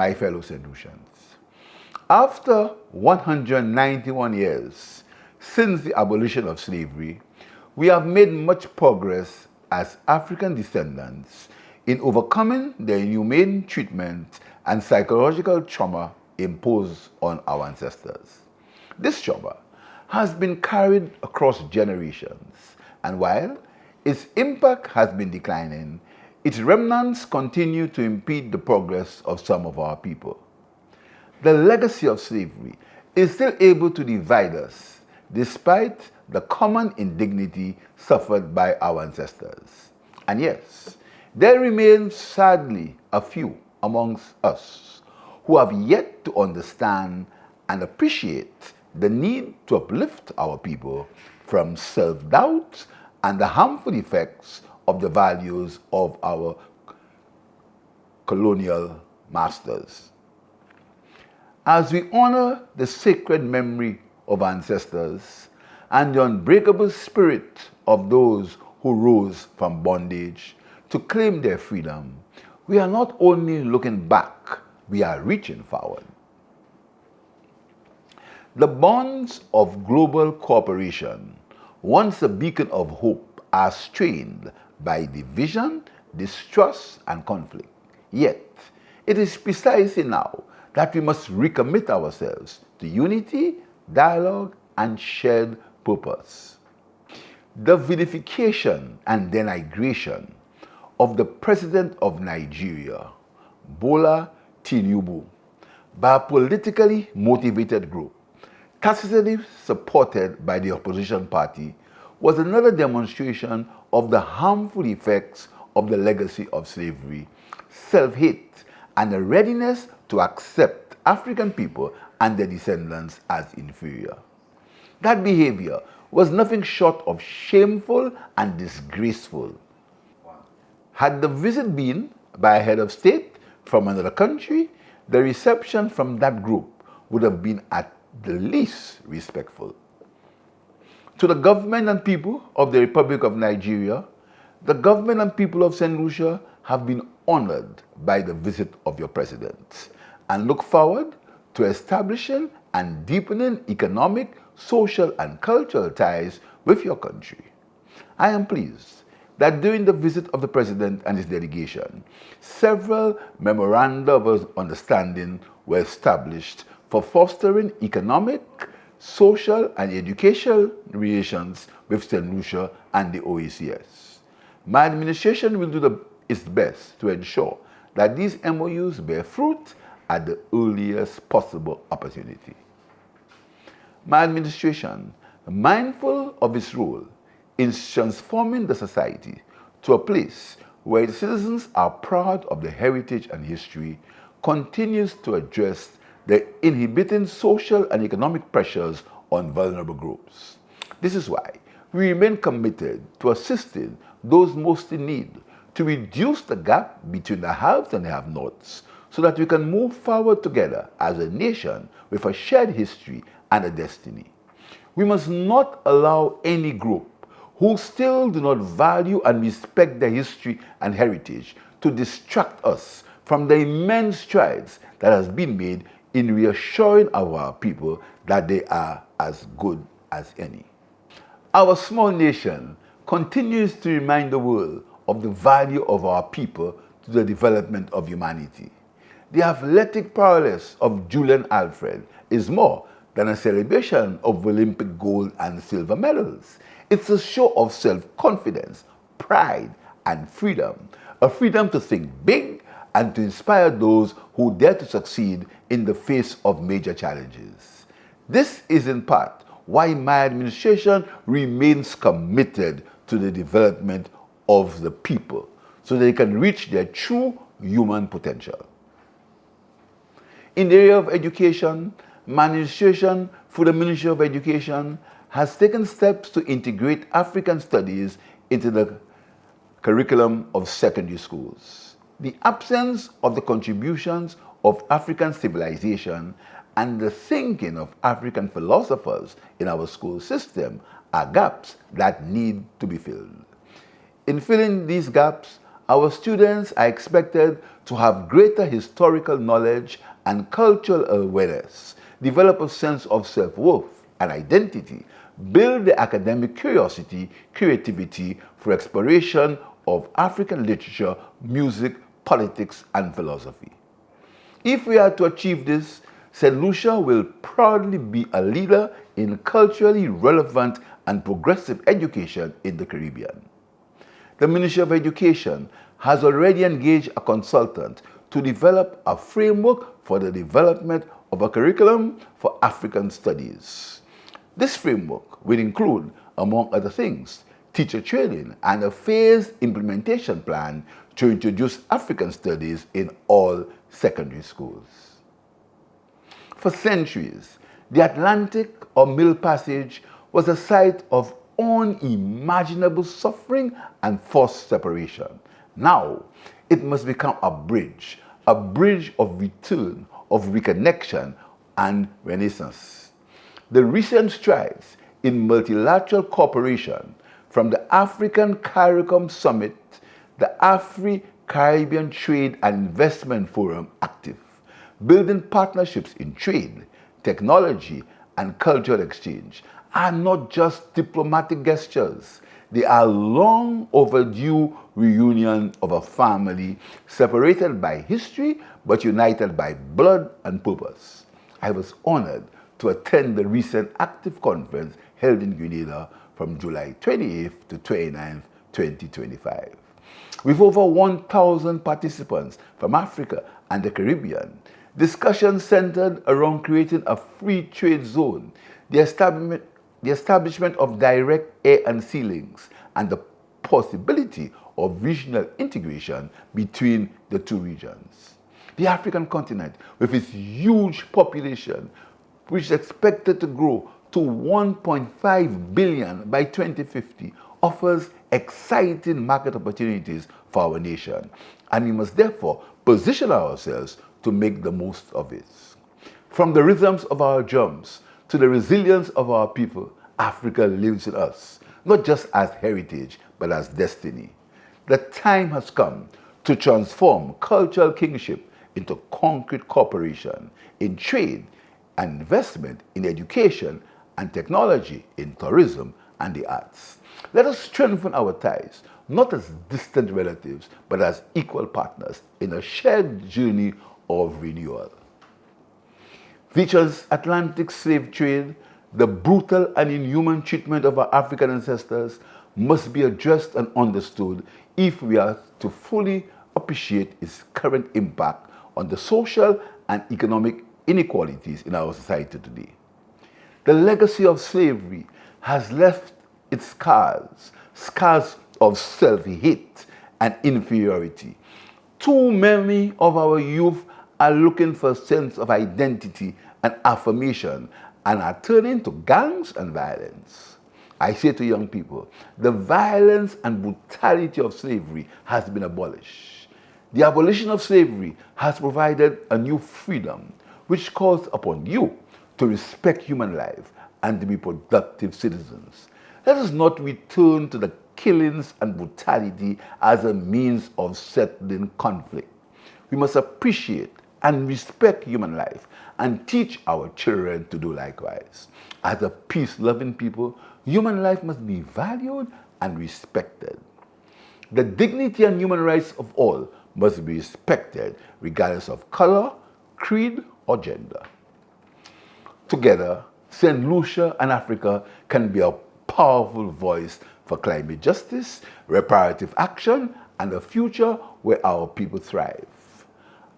my fellow St. Lucians. After 191 years since the abolition of slavery, we have made much progress as African descendants in overcoming the inhumane treatment and psychological trauma imposed on our ancestors. This trauma has been carried across generations, and while its impact has been declining, its remnants continue to impede the progress of some of our people. The legacy of slavery is still able to divide us, despite the common indignity suffered by our ancestors. And yes, there remains sadly a few amongst us who have yet to understand and appreciate the need to uplift our people from self-doubt and the harmful effects of the values of our colonial masters. As we honor the sacred memory of our ancestors and the unbreakable spirit of those who rose from bondage to claim their freedom, we are not only looking back, we are reaching forward. The bonds of global cooperation, once a beacon of hope, are strained by division, distrust, and conflict. Yet, it is precisely now that we must recommit ourselves to unity, dialogue, and shared purpose. The vilification and denigration of the President of Nigeria, Bola Tinubu, by a politically motivated group, tacitly supported by the opposition party, was another demonstration of the harmful effects of the legacy of slavery, self-hate, and a readiness to accept African people and their descendants as inferior. That behavior was nothing short of shameful and disgraceful. Had the visit been by a head of state from another country, the reception from that group would have been at the least respectful. To the government and people of the Republic of Nigeria, the government and people of St. Lucia have been honored by the visit of your president and look forward to establishing and deepening economic, social, and cultural ties with your country. I am pleased that during the visit of the president and his delegation, several memoranda of understanding were established for fostering economic, social, and educational relations with St. Lucia and the OECS. My administration will do its best to ensure that these MOUs bear fruit at the earliest possible opportunity. My administration, mindful of its role in transforming the society to a place where its citizens are proud of their heritage and history, continues to address the inhibiting social and economic pressures on vulnerable groups. This is why we remain committed to assisting those most in need, to reduce the gap between the haves and the have-nots, so that we can move forward together as a nation with a shared history and a destiny. We must not allow any group who still do not value and respect their history and heritage to distract us from the immense strides that has been made in reassuring our people that they are as good as any. Our small nation continues to remind the world of the value of our people to the development of humanity. The athletic prowess of Julian Alfred is more than a celebration of Olympic gold and silver medals. It's a show of self-confidence, pride, and freedom. A freedom to think big and to inspire those who dare to succeed in the face of major challenges. This is in part why my administration remains committed to the development of the people so they can reach their true human potential. In the area of education, my administration, through the Ministry of Education, has taken steps to integrate African studies into the curriculum of secondary schools. The absence of the contributions of African civilization and the thinking of African philosophers in our school system are gaps that need to be filled. In filling these gaps, our students are expected to have greater historical knowledge and cultural awareness, develop a sense of self-worth and identity, build the academic curiosity, creativity for exploration of African literature, music, politics, and philosophy. If we are to achieve this, St. Lucia will proudly be a leader in culturally relevant and progressive education in the Caribbean. The Ministry of Education has already engaged a consultant to develop a framework for the development of a curriculum for African studies. This framework will include, among other things, teacher training and a phased implementation plan to introduce African studies in all secondary schools. For centuries, the Atlantic or Middle Passage was a site of unimaginable suffering and forced separation. Now, it must become a bridge of return, of reconnection and renaissance. The recent strides in multilateral cooperation, from the African CARICOM Summit, the Afri-Caribbean Trade and Investment Forum active, building partnerships in trade, technology, and cultural exchange, are not just diplomatic gestures. They are long overdue reunion of a family separated by history but united by blood and purpose. I was honored to attend the recent active conference held in Grenada from July 28th to 29th, 2025. With over 1,000 participants from Africa and the Caribbean, discussions centered around creating a free trade zone, the establishment of direct air and sea links, and the possibility of regional integration between the two regions. The African continent, with its huge population, which is expected to grow to 1.5 billion by 2050, offers exciting market opportunities for our nation, and we must therefore position ourselves to make the most of it. From the rhythms of our drums to the resilience of our people, Africa lives in us, not just as heritage, but as destiny. The time has come to transform cultural kingship into concrete cooperation in trade and investment, in education and technology, in tourism and the arts. Let us strengthen our ties, not as distant relatives, but as equal partners in a shared journey of renewal. The transatlantic slave trade, the brutal and inhuman treatment of our African ancestors, must be addressed and understood if we are to fully appreciate its current impact on the social and economic inequalities in our society today. The legacy of slavery has left its scars of self-hate and inferiority. Too many of our youth are looking for a sense of identity and affirmation and are turning to gangs and violence. I say to young people, the violence and brutality of slavery has been abolished. The abolition of slavery has provided a new freedom, which calls upon you to respect human life and to be productive citizens. Let us not return to the killings and brutality as a means of settling conflict. We must appreciate and respect human life and teach our children to do likewise. As a peace-loving people, human life must be valued and respected. The dignity and human rights of all must be respected regardless of color, creed, or gender. Together, St. Lucia and Africa can be a powerful voice for climate justice, reparative action, and a future where our people thrive.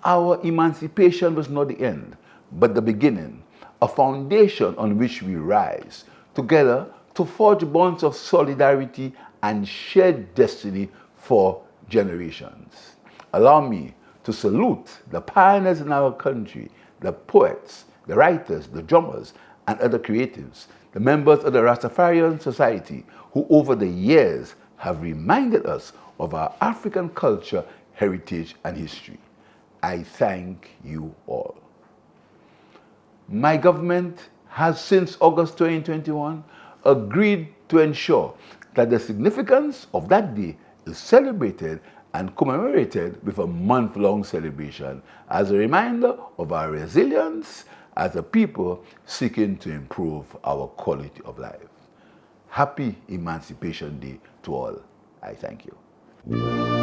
Our emancipation was not the end, but the beginning, a foundation on which we rise together to forge bonds of solidarity and shared destiny for generations. Allow me to salute the pioneers in our country, the poets, the writers, the drummers, and other creatives, the members of the Rastafarian Society, who over the years have reminded us of our African culture, heritage, and history. I thank you all. My government has, since August 2021, agreed to ensure that the significance of that day is celebrated and commemorated with a month-long celebration as a reminder of our resilience as a people seeking to improve our quality of life. Happy Emancipation Day to all. I thank you.